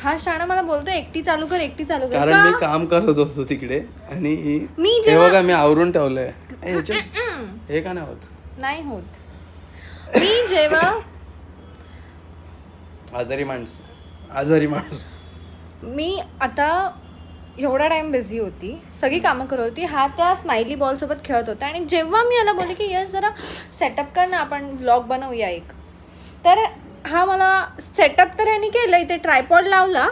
हा शाणा मला बोलतो एकटी चालू कर एकटी चालू कर. कारण मी काम करत होतो तिकडे आणि मी हे बघा मी आवरून ठेवलंय. हे का नाही होत? नाही होत. मी जेव्हा आजारी माणूस मी आता एवढा टाइम बिझी होती, सगळी कामं करत होती, हा त्या स्माइली बॉल सोबत खेळत होता. आणि जेव्हा मी याला बोलले की यश जरा सेटअप कर ना, आपण व्लॉग बनवूया एक, तर हा मला सेटअप तर ह्याने केलं, इथे ट्रायपॉड लावला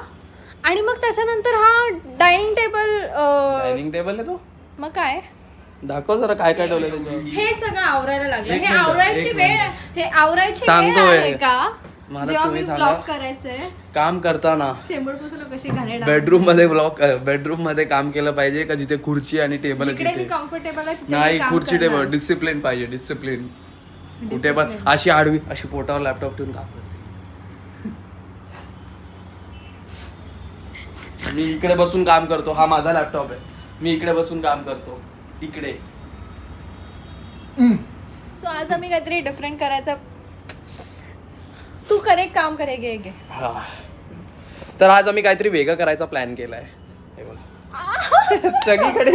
आणि मग त्याच्यानंतर हा डायनिंग टेबल आहे तो. मग काय दाखव जरा काय काय ठेवलंय त्याच्यावर. हे सगळं आवरायला लागलं. एक हे मिनिट, आवरायची एक वेळ मिनिट. हे आवरायची सांगतो वेळ हे. आहे का मला जेव्हा मी तुम्ही सांगा. व्लॉग करायचंय काम करताना चेंबूरपासून कशी घाणे बेडरूम मध्ये काम केलं पाहिजे का जिथे खुर्ची आणि टेबल आहे जिकडे मी तिथे? कम्फर्टेबल आहे तिथे मी नाही, काम खुर्ची करणार. टेबल डिसिप्लिन पाहिजे, डिसिप्लिन. कुठे पण अशी आडवी अशी पोटावर लॅपटॉप ठेवून काम करते. मी इकडे बसून काम करतो, हा माझा लॅपटॉप आहे, मी इकडे बसून काम करतो इकडे. सो आज आम्ही काहीतरी डिफरंट करायचं. तू करे काम करे घे घे. हा, तर आज आम्ही काहीतरी वेगळं करायचा प्लॅन केलाय. हे बघ. सगळीकडे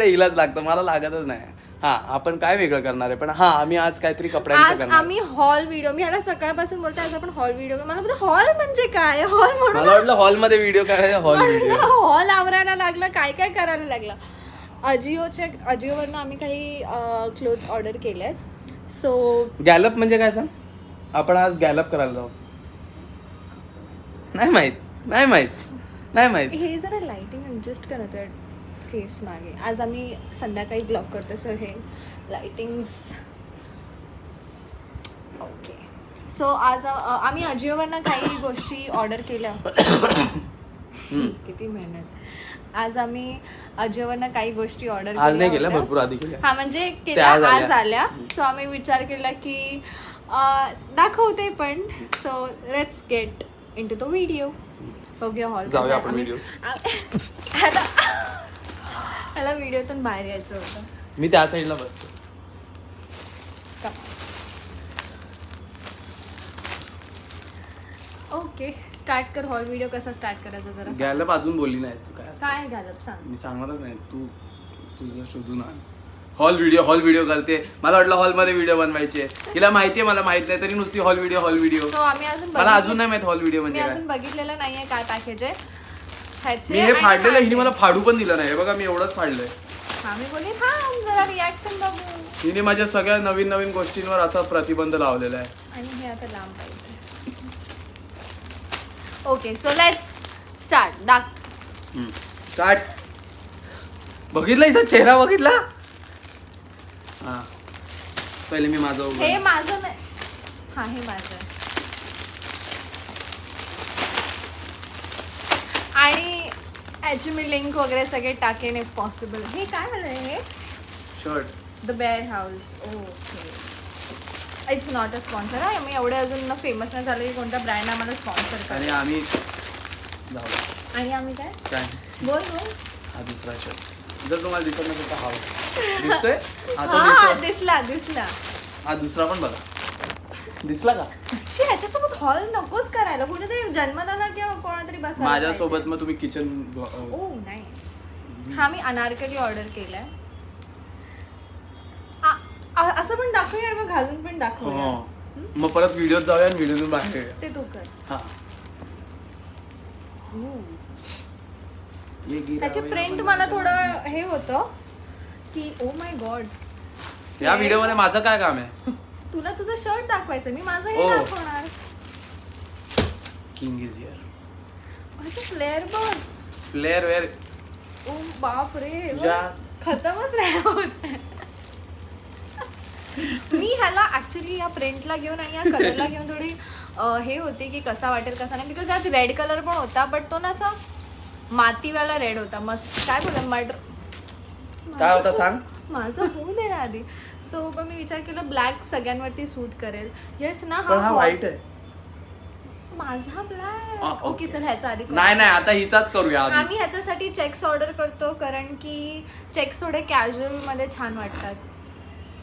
हिलाच लागतं, मला लागतच नाही. हा, आपण काय वेगळं करणार आहे, पण हा आम्ही आज काहीतरी कपड्यांचं आज करणार. आम्ही हॉल व्हिडिओ, मी ह्याला सकाळपासून बोलते आज आपण हॉल व्हिडिओ. मला बोलतो हॉल म्हणजे काय, हॉल म्हणून मला वाटलं हॉलमध्ये व्हिडिओ काय, हॉल व्हिडिओ. हॉल आवरायला लागला, काय काय करायला लागला. अजिओवरनं आम्ही काही क्लोथ्स ऑर्डर केले आहेत. सो गॅलप म्हणजे काय सांग? आपण आज गॅलप करायला जाऊ. नाही माहित. हे जरा लाइटिंग ॲडजस्ट करतोय फेस मागे. आज आम्ही संध्याकाळी ब्लॉग करतो, सर हे लाइटिंग्स ओके. सो आज आम्ही अजिओवरनं काही गोष्टी ऑर्डर केल्या. किती मेहनत. आज आम्ही अजिओवरनं काही गोष्टी ऑर्डर आज नाही केल्या, भरपूर आधी केल्या. हा म्हणजे केल्या आज आल्या. सो आम्ही विचार केला की दाखवते पण. So let's get into the video. बघूया हॉल जाऊया आपण व्हिडिओ. ह्याला व्हिडिओतून बाहेर यायचं होतं. मी त्या साईडला बसतो. ओके, स्टार्ट कर. हॉल व्हिडिओ कसा स्टार्ट करायचा जरा. गॅलप अजून बोलली नाहीस तू. काय घालप सांग. मी सांगणारच नाही, तू तुझं शोधून आण. हॉल व्हिडिओ करते. मला वाटलं हॉलमध्ये व्हिडिओ बनवायचे. हिला माहितीये, मला माहित नाही तरी नुसती हॉल व्हिडिओ. सो आम्ही अजून मला अजून नाही माहित हॉल व्हिडिओ म्हणजे मी काय. अजून बघितलेलं नाहीये काय पॅकेज आहे ह्याचे. मी हे फाडलेलं, हिने मला फाडू पण दिलं नाही. हे बघा मी एवढंच फाडलंय. आम्ही बोलली थांब जरा रिॲक्शन बघू. हिने माझ्या सगळ्या नवीन गोष्टींवर असा प्रतिबंध लावलेला आहे. आणि हे आता लांब पाहिजे. Okay, so let's start. Start. बघितलं हिचा चेहरा बघितला. हा, पहिले मी माझं हे माझं नाही. हा, हे माझं आहे. आणि याची मी लिंक वगैरे सगळे टाकेन इफ पॉसिबल. हे काय मला हे shirt the bear house. Okay, it's not a sponsor. हा, मी एवढे अजून फेमस नाही झालं की कोणता ब्रँड आम्हाला स्पॉन्सर करतो. आणि आम्ही काय बोल. हा दुसरा शर्ट. जर तुम्हाला दिसत नसेल तर हा दिसतोय. आता दिसला. हा दुसरा पण बघा. दिसला का? ह्याच्यासोबत हॉल नकोच करायला. कुठेतरी जन्मदाना किंवा कोणातरी बस माझ्यासोबत मग तुम्ही किचन. ओ नाईस. हा, मी अनारकली ऑर्डर केलाय. असं पण दाखवूया मग घालून पण दाखवूया. मग परत व्हिडिओत जाऊया आणि व्हिडिओतून बाहेर येऊया. ते तू कर. हा, त्याची प्रिंट मला थोडं हे होतं की ओ माय गॉड, या व्हिडिओ मध्ये माझं काय काम आहे? तुला तुझं शर्ट दाखवायचं, मी माझं हे दाखवणार. King is here. अच्छा, फ्लेअर बघ. Flair where. ओ बाप रे, खतमच नाही होत. मी ह्याला ऍक्च्युली या प्रिंटला घेऊन आणि या कलरला घेऊन थोडी हे होते की कसा वाटेल कसा नाही. बिकॉज यात रेड कलर पण होता, बट तो ना असा मातीवाला रेड होता. मस्त काय बोला मड काय होता सांग. माझं होऊ दे ना आधी. सो पण मी विचार केला ब्लॅक सगळ्यांवरती सूट करेल. यस ना. हा व्हाईट आहे माझा ब्लॅक. ओके, चल ह्याचा आधी नाही आता हिचाच करूया. आम्ही ह्याच्यासाठी चेक्स ऑर्डर करतो कारण की चेक्स थोडे कॅज्युअल मध्ये छान वाटतात.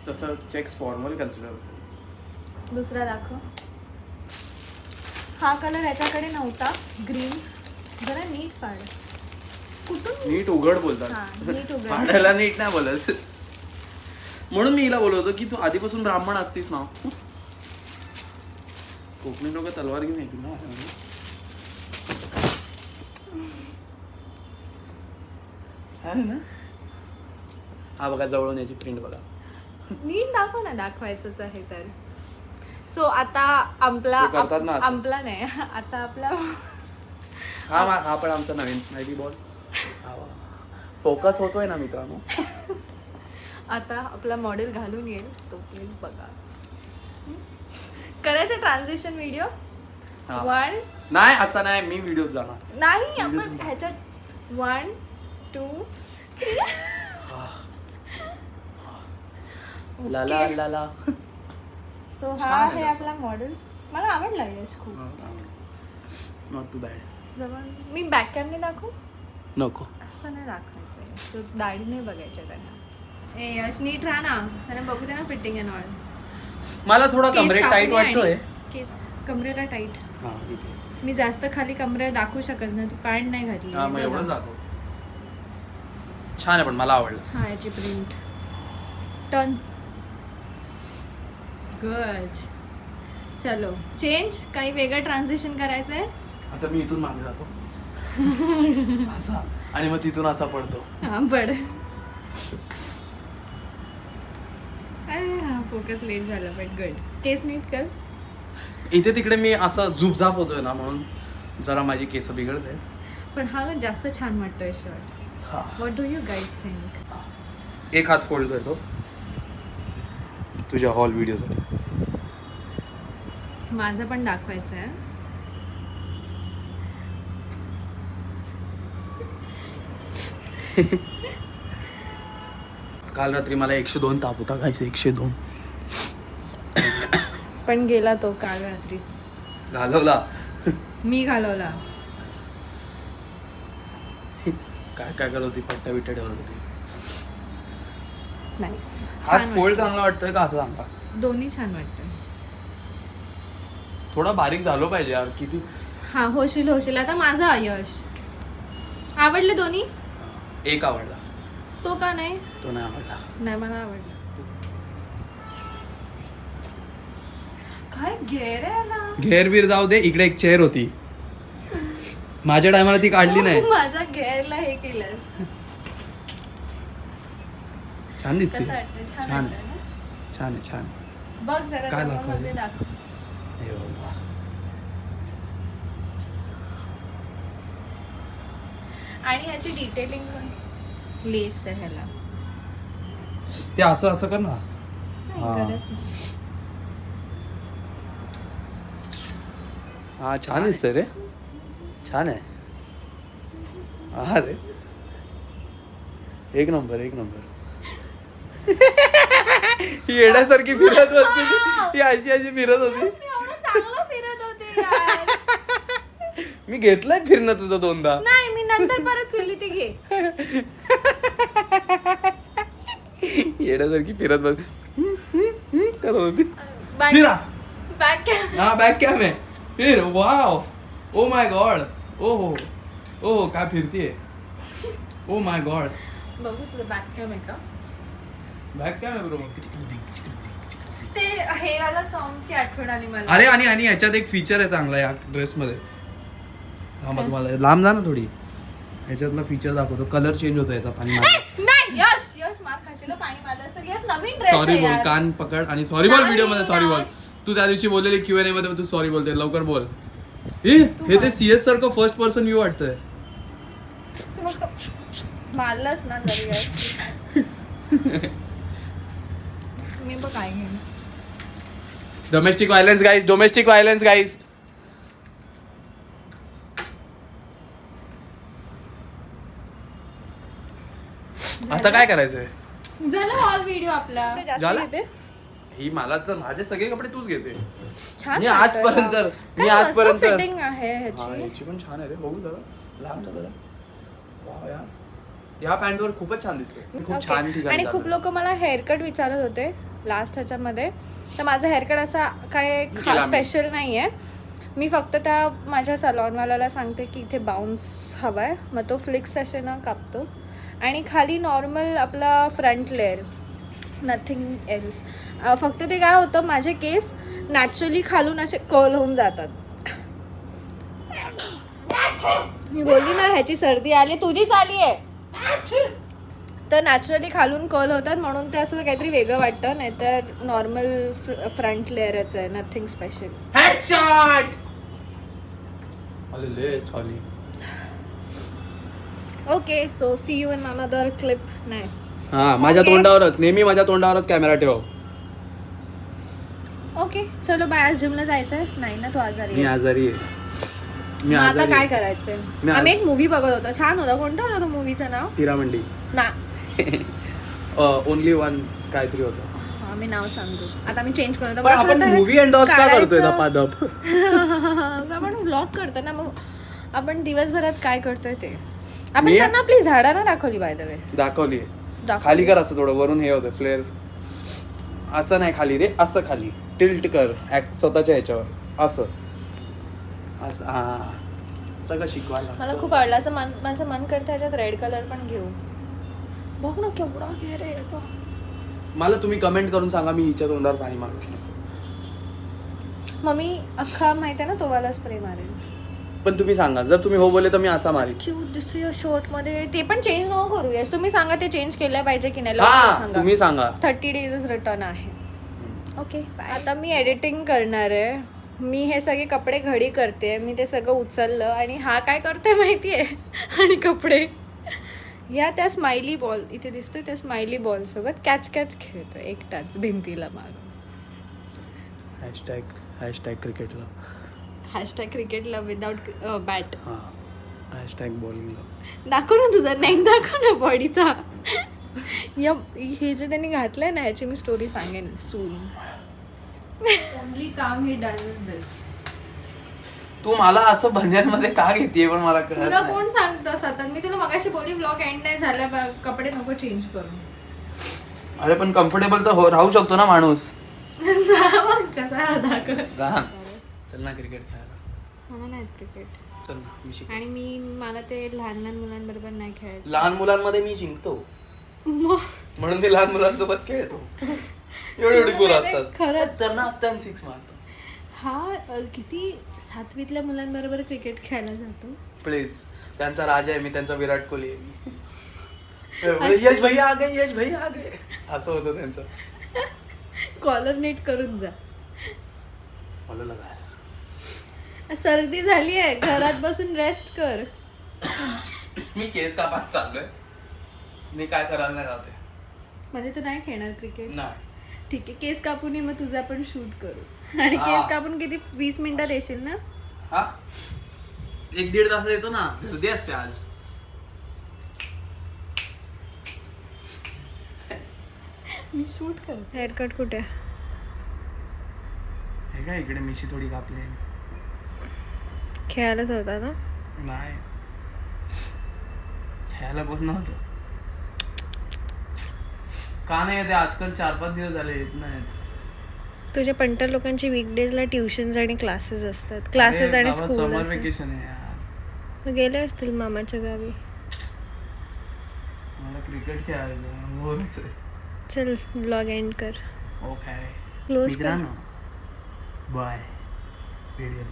तसं चेक्स फॉर्मल कन्सिडर होतं. दुसरा दाखव. हा कलर ह्याच्याकडे नव्हता, ग्रीन. जरा नीट फाड. कुठून? नीट उघड हा, बोलतात, नीट उघड. पाण्याला नीट नाही बोलत. म्हणून मी हिला बोलवतो की तू आधीपासून ब्राह्मण असतीस ना. कोकणी लोक तलवार घेऊन येतील ना. छान आहे ना. हा बघा जवळून याची प्रिंट बघा. नीट दाखव ना, दाखवायचंच आहे तर. सो आता आपला ते करतात ना असं. आपला नाही, आता आपला हा पण आमचा नवीन स्माइली बॉल. फोकस होतोय ना मित्रांनो. आता आपला मॉडेल घालून येईल. सो प्लीज बघा. करायचं ट्रान्झिशन व्हिडिओ. हा. 1 नाही असं नाही, मी व्हिडिओ जाणार नाही, आपण ह्याच्यात 1 2 ला ला ला ला. सो छान हा आहे आहे तसं. आपला मॉडेल. मला आवडला यश खूप. Not too bad. जवळ मी बॅक कॅमने दाखवू. नको. असं नाही दाखवायचं, तो दाढी नाही बघायच्या त्यांना. ए यश नीट राहा ना, त्यांना बघू दे ना फिटिंग अँड ऑल. मला थोडा कमरेत टाईट वाटतोय. केस कमरेला टाईट. हा इथे. मी जास्त खाली कमरे दाखवू शकत नाही, तू पॅन्ट नाही घातली. हा मग एवढं दाखव. छान आहे पण मला आवडलं. हा याची प्रिंट. टर्न. गुड. चलो चेंज. काही वेगळं ट्रान्झिशन करायचंय. आता मी इथून मागे जातो असा आणि मग तिथून असा पडतो. हा पड. अरे हा फोकस लेट झाला बट गुड. केस नीट कर. इथे तिकडे मी असं झुपझाप होतोय ना, म्हणून जरा माझी केस बिघडत आहेत. पण हा जास्त छान वाटतोय शर्ट. हा. What do you guys think? एक हात फोल्ड करतो तुझ्या हॉल व्हिडिओसाठी. माझं पण दाखवायचं आहे. काल रात्री मला 102 ताप होता. काय 102 पण गेला तो काल रात्रीच. घालवला. मी घालवला. काय काय करत होती, पट्ट्या बिट्ट्या ठेवत होती. नाईस. हात फोल्ड चांगला वाटतोय का असं चांगला? दोन्ही छान वाटतं. थोडा बारीक झालो पाहिजे यार. किती. हा होशील होशील. आता माझा यश. आवडले दोन्ही? एक आवडला, तो का नाही? तो नाही आवडला. नाही मला आवडला. काय घेर आहे ना. घेरबीर जाऊ दे. इकडे एक चेअर होती, माझ्या टायमाला ती काढली नाही. माझ्या घेरला हे केलंस. छान दिसते. कसं वाटतं? छान छान वाटतं आहे. ना? छान आहे. छान. बघ जरा काय जवळमध्ये दाखवायचं? दाखव. हे बाबा. आणि ह्याची डिटेलिंग पण लेस आहे ह्याला. ते असं असं कर ना. नाही, हा. गरज नाही. हा छान दिसतंय रे. छान आहे. हा रे, एक नंबर एक नंबर. ही येण्यासारखी फिरत असते. ही अशी अशी फिरत होती. एवढं चांगलं फिरत होते यार. मी घेतलंय फिरणं तुझं 2दा. नाही मी नंतर परत फिरली ती घे. येण्यासारखी फिरत बस करत होती. बॅक फिरा. बॅक हा बॅक कॅम आहे. फिर. वाव. Oh my God. ओहो ओहो काय फिरतीये. Oh my God. बघू तुझं बॅक कॅम आहे का? बॅक कॅम आहे ब्रो. ते हे वाला सॉन्गची आठवण आली मला. अरे आणि ह्याच्यात एक फीचर आहे चांगला या ड्रेसमध्ये. हा मग तुम्हाला लांब जा ना थोडी. ह्याच्यातला फीचर दाखवतो. कलर चेंज होतो याचा पाणी. नाही यश यश मार खाशील पाणी माझं तर. यश नवीन ड्रेस सॉरी बोल. कान पकड आणि सॉरी बोल. व्हिडिओ मध्ये सॉरी बोल. तू त्या दिवशी बोललेली Q&A मध्ये तू सॉरी बोलते. लवकर बोल. हे ते CS सारखं फर्स्ट पर्सन व्ह्यू वाटतंय. तू फक्त मारलंस ना जरी यश. मी बघ काय घेईन. Domestic violence guys. Domestic violence guys. आता काय करायचंय? झालं हॉल व्हिडिओ आपला. झाला? ही मला तर माझे सगळे कपडे तूच घेते. छान मी आजपर्यंत फिटिंग आहे हा, ह्याची. याची पण छान आहे रे. बघू जरा लांब जा जरा. वाव यार, या पॅन्टवर खूपच छान दिसते. खूप Okay. छान ठिकाणी आणि खूप चाललोय. लोक मला हेअरकट विचारत होते लास्ट ह्याच्यामध्ये. तर माझा हेअरकट असा काय केला मी. स्पेशल नाही आहे. मी फक्त त्या माझ्या सलॉनवाल्याला सांगते की इथे बाउन्स हवा आहे, मग तो फ्लिक्स असे ना कापतो आणि खाली नॉर्मल आपला फ्रंट लेअर, नथिंग एल्स. फक्त ते काय होतं, माझे केस नॅचरली खालून असे कर्ल होऊन जातात. मी बोलली ना ह्याची सर्दी आली, तुझीच आली आहे. तर नॅचरली खालून कर्ल होतात म्हणून ते असं काहीतरी वेगळं वाटतं, नाही तर नॉर्मल फ्रंट लेअरच आहे, nothing special. Okay, so see you in another clip. नाही हा, माझ्या Okay. तोंडावरच, नेहमी माझ्या तोंडावरच कॅमेरा ठेव. ओके, चलो बाय. आज जिमला जायचंय? नाही ना, तू आजारी मी आहेस. आजारी आहे. मी मग आता आजारी काय आहे. करायचंय? मी आम्ही एक मूवी बघत होतो, छान होता. कोणता होता तो मूवीचं नाव? हिरामंडी. ना ओनली वन काहीतरी होतं. आम्ही नाव सांगू आता, आम्ही चेंज करतो. पण आपण मूवी एंडॉर्स का करतोय धपाधप? आपण व्लॉग करतो ना, मग आपण दिवसभरात काय करतोय ते आपण मी- त्यांना आपली झाडं ना दाखवली, बाय द वे. दाखवली. खाली कर असं थोडं, वरून हे होतं फ्लेअर. असं नाही खाली रे, असं खाली टिल्ट कर स्वतःच्या ह्याच्यावर, असं असं. हा, सगळं शिकवायला मला खूप आवडलं असं. माझं मन करतं ह्याच्यात रेड कलर पण घेऊ. बघ ना केवढा घे रे. मला तुम्ही कमेंट करून सांगा, मी हिच्या तोंडावर पाणी मागू. मग मी अख्खा माहिती आहे ना तो वाला स्प्रे मारेल. पण तुम्ही सांगा, जर तुम्ही हो बोलले तर मी असा मारेन. क्यूट दिसतोय शॉर्ट मध्ये. ते पण चेंज नको करू. यस, तुम्ही सांगा ते चेंज केलं पाहिजे की नाही. हा, तुम्ही सांगा. 30 days रिटर्न आहे. ओके, आता मी एडिटिंग करणार आहे. मी हे सगळे कपडे घडी करते. मी ते सगळं उचललं आणि हा काय करतोय माहिती आहे. आणि कपडे या त्या स्माइली बॉल इथे दिसतोय, त्या स्माइली बॉल सोबत कॅच खेळतोय एकटाच भिंतीला मारून. हॅशटॅग क्रिकेट लव. हॅशटॅग क्रिकेट लव विदाउट बॅट. हा, हॅशटॅग बॉलिंग लव. दाखव ना तुझा नेक, दाखव ना बॉडीचा. या हे जे त्यांनी घातलंय ना, ह्याची मी स्टोरी सांगेन सून. ओनली काम ही डज इज दिस. तू मला असं बंजारमध्ये का घेतीये पण मला कळत तुला नाही. कोण सांगतं सतत? मी तुला मगाशी बोली व्लॉग एंड नाही झाला, कपडे नको चेंज करू. अरे पण कम्फर्टेबल तर राहू शकतो ना माणूस. मग कसा दाखव. चल ना क्रिकेट खेळायला. मला नाही क्रिकेट. चल ना, मी शिकतो. आणि मला ते लहान मुलांबरोबर नाही खेळायचं. लहान मुलांमध्ये मी जिंकतो म्हणून मी लहान मुलांसोबत खेळतो. एवढी गोल असतात खरंच. त्यांना आत्ता 6 मारतो. हा किती 7वीतल्या मुलांबरोबर क्रिकेट खेळायला जातो. प्लीज, त्यांचा राजा आहे मी, त्यांचा विराट कोहली आहे मी. यश भैया आ गए, यश भैया आ गए, असं होतं त्यांचं. कॉलर नीट करून जा. मला लगाय सर्दी झाली आहे, घरात बसून रेस्ट कर. मी केस कापायला चाललोय. मी काय करायला नाही जाते. म्हणजे तू नाही खेळणार क्रिकेट? नाही. ठीक आहे, केस कापून ये, मग तुझा पण शूट करू. आणि हा. केस कापून किती 20 मिनिटात येशील ना? हा, 1-1.5 तास येतो ना, गर्दी असते आज. मी शूट करते. हेअरकट कुठे? हे काय इकडे मिशी थोडी कापली. खेळायलाच होता ना? नाही, खेळायला कोण नव्हतं. का नाही येते आजकाल? 4-5 दिवस झाले येत नाहीत. तुझ्या पंटर लोकांची वीकडेजला ट्युशन्स आणि क्लासेस असतात. क्लासेस आणि स्कूल. समर वेकेशन आहे यार. गेले असतील मामाच्या गावी. मला क्रिकेट खेळायचं बोर होतंय. चल ब्लॉग एंड कर. ओके क्लोज कर. मित्रांनो, बाय. व्हिडिओ